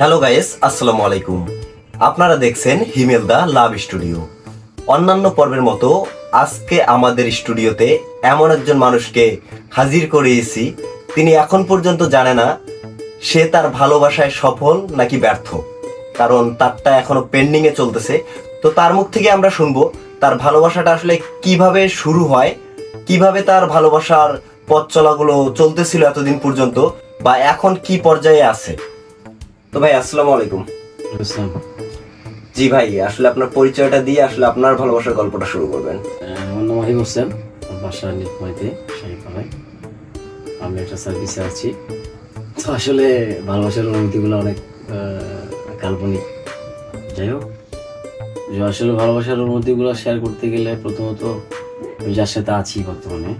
Hello guys, আসসালামু আলাইকুম। আপনারা দেখছেন হিমেল দা লাভ স্টুডিও। অন্যান্য পর্বের মতো আজকে আমাদের স্টুডিওতে এমন একজন মানুষকে হাজির করিয়েছি, তিনি এখন পর্যন্ত জানে না সে তার ভালোবাসায় সফল নাকি ব্যর্থ, কারণ তারটা এখনো পেন্ডিংয়ে চলতেছে। তো তার মুখ থেকে আমরা শুনবো তার ভালোবাসাটা আসলে কিভাবে শুরু হয়, কিভাবে তার ভালোবাসার পথ চলাগুলো চলতেছিল এতদিন পর্যন্ত, বা এখন কি পর্যায়ে আছে। তো ভাই আসসালামু আলাইকুম। জি ভাই, আসলে আপনার পরিচয়টা দিয়ে আসলে আপনার ভালোবাসার গল্পটা শুরু করবেন। আমার নাম আহিব হোসেন, বাসা নীলফামারীতে শাহীপাড়ায়। আমি একটা সার্ভিসে আছি। তো আসলে ভালোবাসার অনুভূতিগুলো অনেক কাল্পনিক। যাই হোক, আসলে ভালোবাসার অনুভূতিগুলো শেয়ার করতে গেলে প্রথমত আমি যার সাথে আছি বর্তমানে,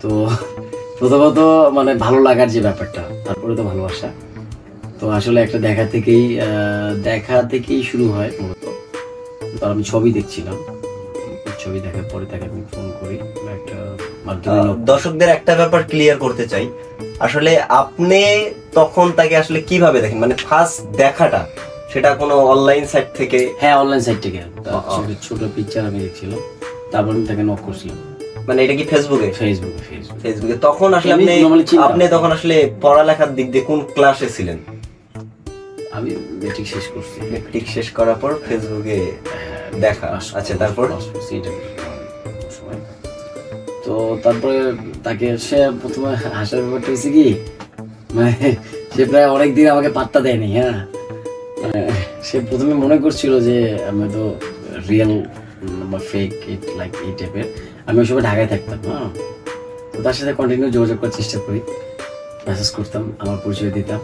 তো প্রথমত মানে ভালো লাগার যে ব্যাপারটা, তারপরে তো ভালোবাসা। তো আসলে একটা দেখা থেকেই শুরু হয় মূলত। তো আমি ছবি দেখছিলাম, ছবি দেখার পরে তাকে আমি ফোন করি একটা মাধ্যমে। দর্শকদের একটা ব্যাপার ক্লিয়ার করতে চাই, আসলে আপনি তখন তাকে আসলে কিভাবে দেখেন, মানে ফার্স্ট দেখাটা সেটা কোনো অনলাইন সাইট থেকে? হ্যাঁ, অনলাইন সাইট থেকে ছোট পিকচার আমি দেখছিলাম, তারপর আমি তাকে নক করছিলাম। মানে এটা কি ফেসবুকে? ফেসবুকে। তখন আসলে আপনি তখন আসলে পড়ালেখার দিক দিয়ে কোন ক্লাসে ছিলেন? আমি মেট্রিক শেষ করছি। মেট্রিক শেষ করার পর ফেসবুকে দেখা। আচ্ছা, তারপর? তো তারপরে তাকে সে প্রথমে হাসার ব্যাপারটা হয়েছে কি, মানে সে প্রায় অনেকদিন আমাকে পাত্তা দেয়নি। হ্যাঁ, সে প্রথমে মনে করছিল যে আমি তো রিয়েল বা ফেক লাইক এই টাইপের। আমি ওই সময় ঢাকায় থাকতাম। হ্যাঁ, তো তার সাথে কন্টিনিউ যোগাযোগ করার চেষ্টা করি, মেসেজ করতাম, আমার পরিচয় দিতাম।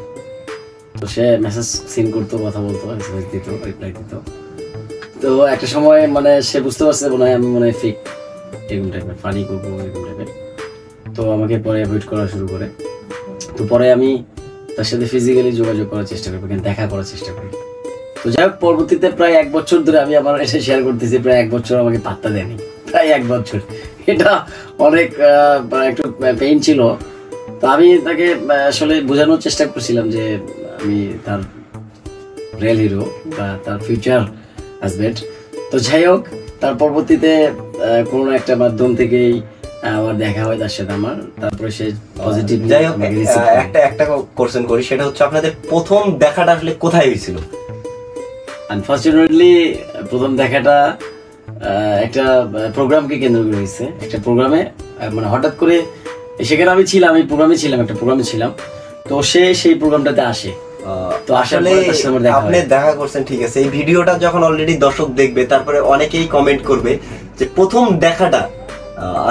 তো সে মেসেজ সিন করতো, কথা বলতো, এসএমএস দিত, রিপ্লাই দিত। তো একটা সময় মানে সে বুঝতে পারছে মনে হয় আমি মনে হয় ফেক, এরকম টাইপের ফানি করবো এরকম টাইপের। তো আমাকে পরে অ্যাভয়েড করা শুরু করে। তো পরে আমি তার সাথে ফিজিক্যালি যোগাযোগ করার চেষ্টা করি, দেখা করার চেষ্টা করি। তো যাই হোক, পরবর্তীতে প্রায় 1 বছর ধরে আমি আমার এসে শেয়ার করতেছি, প্রায় 1 বছর আমাকে পাত্তা দেয়নি, প্রায় 1 বছর। এটা অনেক একটু পেইন ছিল। তো আমি তাকে আসলে বোঝানোর চেষ্টা করছিলাম যে আমি তার রিয়েল হিরো বা তার ফিউচার হাজবেন্ড। তো যাই হোক, তার পরবর্তীতে কোনো একটা মাধ্যম থেকেই আমার দেখা হয় তার সাথে আমার। তারপরে সে পজিটিভ। যাই হোক, একটা কোশ্চেন করি, সেটা হচ্ছে আপনাদের প্রথম দেখাটা আসলে কোথায় হয়েছিল? আনফরচুনেটলি প্রথম দেখাটা একটা প্রোগ্রামকে কেন্দ্র করে হয়েছে। একটা প্রোগ্রামে মানে হঠাৎ করে সেখানে আমি ছিলাম, এই প্রোগ্রামে ছিলাম, একটা প্রোগ্রামে ছিলাম। তো সে সেই প্রোগ্রামটাতে আসে। তো আসলে আপনি দেখা করছেন, ঠিক আছে। এই ভিডিওটা যখন অলরেডি দর্শক দেখবে, তারপরে অনেকেই কমেন্ট করবে যে প্রথম দেখাটা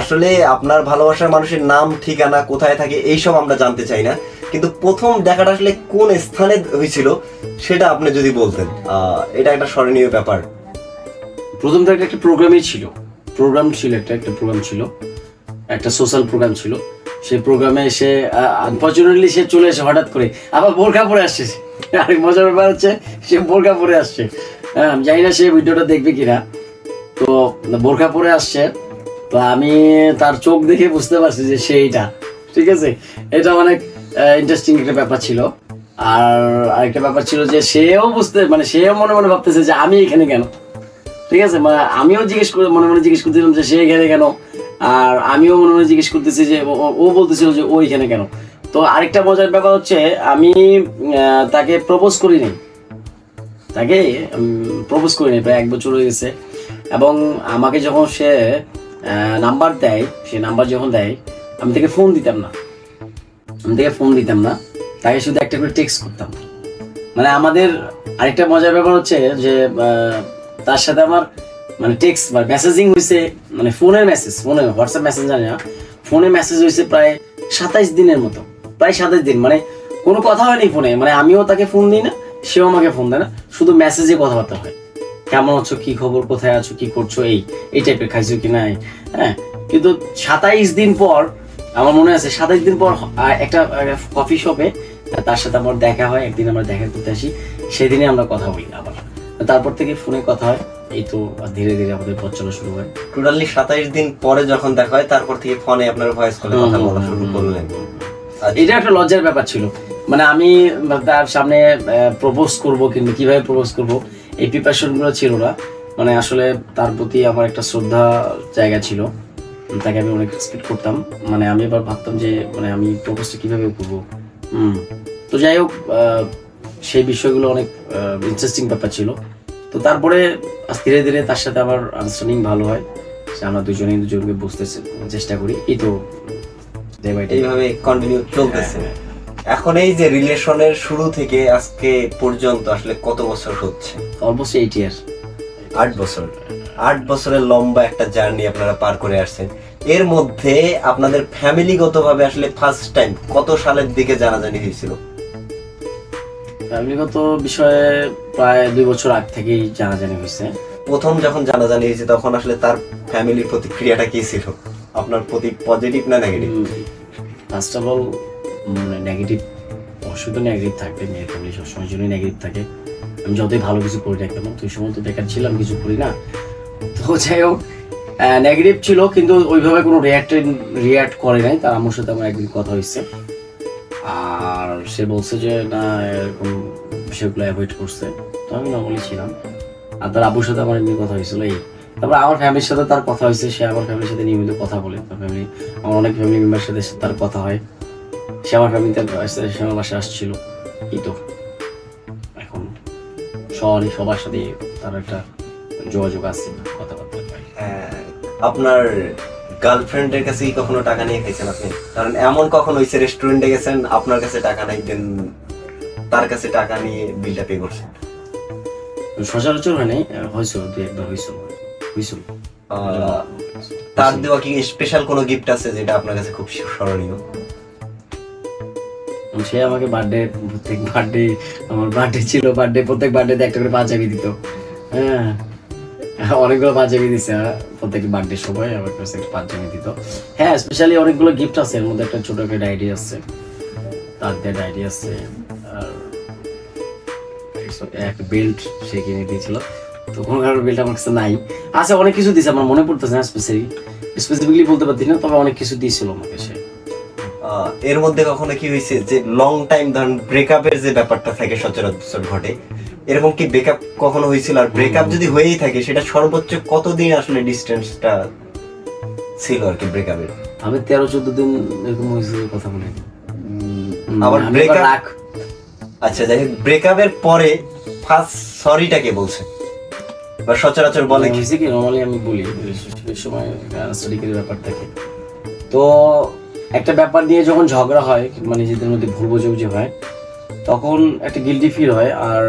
আসলে আপনার ভালোবাসার মানুষের নাম, ঠিকানা, কোথায় থাকে এইসব আমরা জানতে চাই না, কিন্তু প্রথম দেখাটা আসলে কোন স্থানে হয়েছিল সেটা আপনি যদি বলতেন। এটা একটা স্মরণীয় ব্যাপার। প্রথম দেখা একটা প্রোগ্রাম ছিল, একটা সোশ্যাল প্রোগ্রাম ছিল। সেই প্রোগ্রামে সে আনফরচুনেটলি সে চলে এসে হঠাৎ করে আবার বোরকা পরে আসছে। আরেক মজার ব্যাপার হচ্ছে সে বোরকা পরে আসছে। হ্যাঁ, আমি জানি না সে ভিডিওটা দেখবে কিনা। তো বোরকা পরে আসছে, তো আমি তার চোখ দেখে বুঝতে পারছি যে সেইটা, ঠিক আছে। এটা অনেক ইন্টারেস্টিং একটা ব্যাপার ছিল। আর আরেকটা ব্যাপার ছিল যে সেও মনে মনে ভাবতেছে যে আমি এখানে কেন, ঠিক আছে। মানে আমিও মনে মনে জিজ্ঞেস করতেছিলাম যে সে এখানে কেন, আর আমিও মনে মনে জিজ্ঞেস করতেছি যে ও বলতেছিল যে ও এখানে কেন। তো আরেকটা মজার ব্যাপার হচ্ছে আমি তাকে প্রপোজ করিনি, প্রায় 1 বছর হয়ে গেছে। এবং আমাকে যখন সে নাম্বার যখন দেয়, আমি তাকে ফোন দিতাম না, তাকে শুধু একটা করে টেক্সট করতাম। মানে আমাদের আরেকটা মজার ব্যাপার হচ্ছে যে তার সাথে আমার মানে টেক্সট বা মেসেজিং হয়েছে, মানে ফোনে হোয়াটসঅ্যাপ মেসেজ জানি না, ফোনে মেসেজ হয়েছে প্রায় 27 দিনের মতো, প্রায় 27 দিন। মানে কোনো কথা হয়নি ফোনে, মানে আমিও তাকে ফোন দিই না, সেও আমাকে ফোন দেয় না, শুধু মেসেজে কথাবার্তা হয়। কেমন আছো, কি খবর, কোথায় আছো, কি করছো, এই টাইপের, খাইছো কি নাই। হ্যাঁ, কিন্তু 27 দিন পর, আমার মনে আছে 27 দিন পর একটা কফি শপে তার সাথে আমার দেখা হয়। একদিন আমরা দেখা করতে আসি, সেদিনে আমরা কথা বলি আবার। তারপর থেকে ফোনে কথা হয়। এই তো ধীরে ধীরে আমাদের পথ চলা শুরু হয়। টোটালি 27 দিন পরে যখন দেখা হয়, তারপর থেকে ফোনে আপনার ভয়েস কলে কথা বলা শুরু করলেন। এটা একটা লজ্জার ব্যাপার ছিল মানে আমি তার সামনে প্রপোজ করব, কিন্তু কিভাবে প্রপোজ করব এই প্রিপারেশনগুলো ছিল না। মানে আসলে তার প্রতি আমার একটা শ্রদ্ধা জায়গা ছিল, তাকে আমি অনেক রেসপেক্ট করতাম। মানে আমি এবার ভাবতাম যে মানে আমি প্রপোজটা কিভাবে করবো। তো যাই হোক, সেই বিষয়গুলো অনেক ইন্টারেস্টিং ব্যাপার ছিল। তো তারপরে ধীরে ধীরে তার সাথে আমার আন্ডারস্ট্যান্ডিং ভালো হয়, আমরা দুজনকে বুঝতে চেষ্টা করি। এই তো এইভাবে কন্টিনিউ চলতেছে। এখন এই যে রিলেশনের শুরু থেকে আজকে পর্যন্ত আসলে কত বছর হচ্ছে? অলমোস্ট 8 ইয়ার। 8 বছর। 8 বছরের লম্বা একটা জার্নি আপনারা পার করে আসছেন। এর মধ্যে আপনাদের ফ্যামিলিগতভাবে আসলে ফার্স্ট টাইম কত সালের দিকে জানাজানি হয়েছিল? ফ্যামিলিগত বিষয়ে প্রায় 2 বছর আগ থেকেই জানাজানি হয়েছে। প্রথম যখন জানাজানি হয়েছে তখন আসলে তার ফ্যামিলির প্রতিক্রিয়াটা কি ছিল? আপনার প্রতি পজিটিভ না negative? First of all negative, অবশ্যই তো নেগেটিভ থাকবে, মেয়ের ফ্যামিলি সবসময় জন্যই নেগেটিভ থাকে। আমি যতই ভালো কিছু করি না কেন, তুই সময় তো বেকার ছিলাম, কিছু করি না। তো যাই হোক, নেগেটিভ ছিল, কিন্তু ওইভাবে কোনো রিয়াক্ট করে নাই। তার আম্মুর সাথে আমার একদিন কথা হয়েছে, আর সে বলছে যে না এরকম বিষয়গুলো অ্যাভয়েড করছে। তো আমি নর্মালি ছিলাম। আর তার আব্বুর সাথে আমার এমনি কথা হয়েছিল এই। তারপর আমার ফ্যামিলির সাথে তার কথা হয়েছে, সে আমার ফ্যামিলির সাথে নিয়মিত কথা বলে। তার ফ্যামিলি, আমার অনেক ফ্যামিলি মেম্বারের সাথে তার কথা হয়। সে আমার ফ্যামিলিতে সে আমার বাসায় আসছিল। এই তো এখন সবার সাথে তার একটা যোগাযোগ আছে, কথাবার্তা হয়। আপনার গার্লফ্রেন্ডের কাছে কি কখনো টাকা নিয়ে খাইছেন আপনি? কারণ এমন কখন হয়েছে রেস্টুরেন্টে গেছেন, আপনার কাছে টাকা নাই, দেন তার কাছে টাকা নিয়ে বিলটা পে করছেন? সচরাচর হয় নাই, হয়েছিল 2-1 বার হয়েছিল। তার দেওয়া কি স্পেশাল কোনো গিফট আছে যেটা আপনার কাছে খুব স্মরণীয়? সে আমাকে আমার বার্থডে ছিল, প্রত্যেক বার্থডেতে একটা করে পাঞ্জাবি দিত। হ্যাঁ, অনেকগুলো পাঞ্জাবি দিছে প্রত্যেক বার্থডে সময় আমার কাছে একটা পাঞ্জাবি দিত। হ্যাঁ, স্পেশালি অনেকগুলো গিফট আছে, এর মধ্যে একটা ছোট একটা ডায়েরি আছে, তার দিয়ে ডায়েরি আছে, আর একটা বেল্ট সে কিনে দিয়েছিল। তো কোনো কারণে বেল্ট আমার কাছে নাই, আছে অনেক কিছু দিয়েছে, আমার মনে পড়তেছে না স্পেসিফিকলি বলতে পারছি না, তবে অনেক কিছু দিয়েছিল আমাকে সে। এর মধ্যে কখনো কি হয়েছে যে লং টাইম ধরেন ব্রেকআপের যে ব্যাপারটা থাকে সচরাচর ঘটে, এরকম কি ব্রেকআপ কখনো হয়েছিল? আর ব্রেকআপ যদি হয়েই থাকে সেটা সর্বোচ্চ কতদিন আসলে ডিসটেন্সটা ছিল আর কি ব্রেকআপের? আমি 13-14 দিন এরকম হয়েছিল কথা বলে। আবার ব্রেকআপ, আচ্ছা যাই হোক, ব্রেকআপের পরে ফার্স্ট সরিটা কে বলছে বা সচরাচর বলে কি? নরমালি আমি বলি সেই সময় স্টাডিকের ব্যাপার থাকে। তো একটা ব্যাপার নিয়ে যখন ঝগড়া হয়, মানে নিজেদের মধ্যে ভুল বোঝাবুঝি হয়, তখন একটা গিল্টি ফিল হয়, আর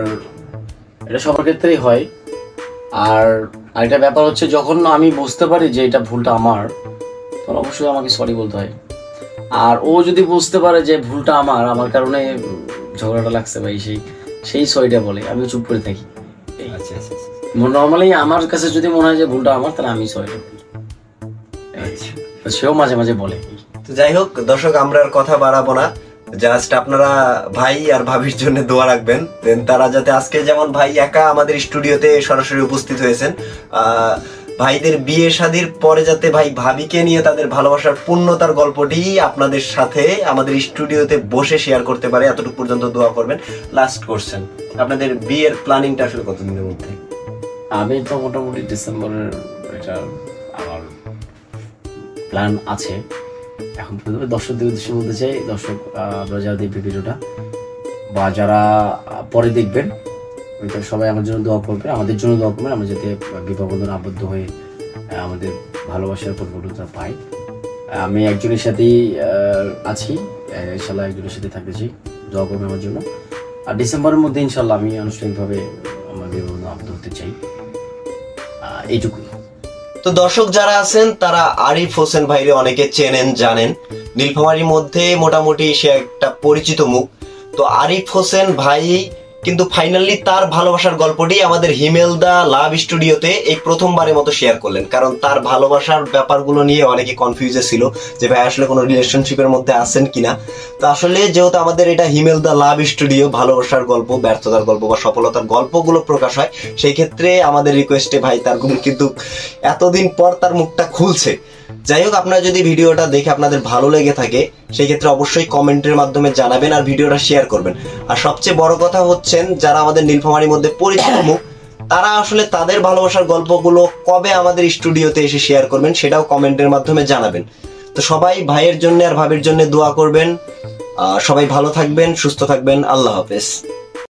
এটা সবার ক্ষেত্রেই হয়। আর আরেকটা ব্যাপার হচ্ছে, যখন আমি বুঝতে পারি যে এটা ভুলটা আমার, তখন অবশ্যই আমাকে সরি বলতে হয়। আর ও যদি বুঝতে পারে যে ভুলটা আমার কারণে ঝগড়াটা লাগছে বা সেই সরিটা বলে, আমি চুপ করে থাকি। নর্মালি আমার কাছে যদি মনে হয় যে ভুলটা আমার, তাহলে আমি সরিটা বলি। সেও মাঝে মাঝে বলে। তো যাই হোক দর্শক, আমরা আর কথা বাড়াবো না, জাস্ট আপনারা ভাই আর ভাবির জন্য দোয়া রাখবেন, দেন তারা যাতে আজকে যেমন ভাই একা আমাদের স্টুডিওতে সরাসরি উপস্থিত হয়েছেন, ভাইদের বিয়ে শাদীর পরে যাতে ভাই ভাবিকে নিয়ে তাদের ভালোবাসার পূর্ণতার গল্পটি আপনাদের সাথে আমাদের স্টুডিওতে বসে শেয়ার করতে পারে, এতটুকু পর্যন্ত দোয়া করবেন। লাস্ট কোশ্চেন, আপনাদের বিয়ের প্ল্যানিংটা আসলে কতদিনের মধ্যে? আমি তো মোটামুটি ডিসেম্বরের এটা আমার প্ল্যান আছে। এখন দর্শকদের উদ্দেশ্যে বলতে চাই, দর্শক আপনারা যারা দেখবে ভিডিওটা বা যারা পরে দেখবেন, সবাই আমার জন্য দোয়া করবেন, আমাদের জন্য দোয়া করবেন, আমরা যাতে বিবাহ বন্ধনে আবদ্ধ হয়ে আমাদের ভালোবাসার পরিপূর্ণতা পাই। আমি একজনের সাথেই আছি, ইনশাল্লাহ একজনের সাথে থাকতে চাই, দোয়া করবেন আমার জন্য। আর ডিসেম্বরের মধ্যে ইনশাল্লাহ আমি আনুষ্ঠানিকভাবে আমার বিবাহ বন্ধনে আবদ্ধ হতে চাই, এইটুকুই। তো দর্শক যারা আছেন তারা আরিফ হোসেন ভাইরে অনেকে চেনেন জানেন, নীলফামারীর মধ্যে মোটামুটি সে একটা পরিচিত মুখ। তো আরিফ হোসেন ভাই কিন্তু ফাইনালি তার ভালোবাসার গল্পটি আমাদের হিমেল দা লাভ স্টুডিওতে এই প্রথমবারের মতো শেয়ার করলেন, কারণ তার ভালোবাসার ব্যাপারগুলো নিয়ে অনেকে কনফিউজে ছিল যে ভাই আসলে কোনো রিলেশনশিপের মধ্যে আছেন কিনা। তো আসলে যেহেতু আমাদের এটা হিমেল দা লাভ স্টুডিও, ভালোবাসার গল্প, ব্যর্থতার গল্প বা সফলতার গল্পগুলো প্রকাশ হয়, সেই ক্ষেত্রে আমাদের রিকোয়েস্টে ভাই তার কিন্তু এতদিন পর তার মুখটা খুলছে। যাই হোক, আপনারা যদি ভিডিওটা দেখে আপনাদের ভালো লেগে থাকে সেই ক্ষেত্রে অবশ্যই কমেন্টের মাধ্যমে জানাবেন আর ভিডিওটা শেয়ার করবেন। আর সবচেয়ে বড় কথা হচ্ছেন, যারা আমাদের নীলফামারীর মধ্যে পরিচিত মুখ, তারা আসলে তাদের ভালোবাসার গল্পগুলো কবে আমাদের স্টুডিওতে এসে শেয়ার করবেন সেটাও কমেন্টের মাধ্যমে জানাবেন। তো সবাই ভাইয়ের জন্য আর ভাবির জন্য দোয়া করবেন। সবাই ভালো থাকবেন, সুস্থ থাকবেন। আল্লাহ হাফেজ।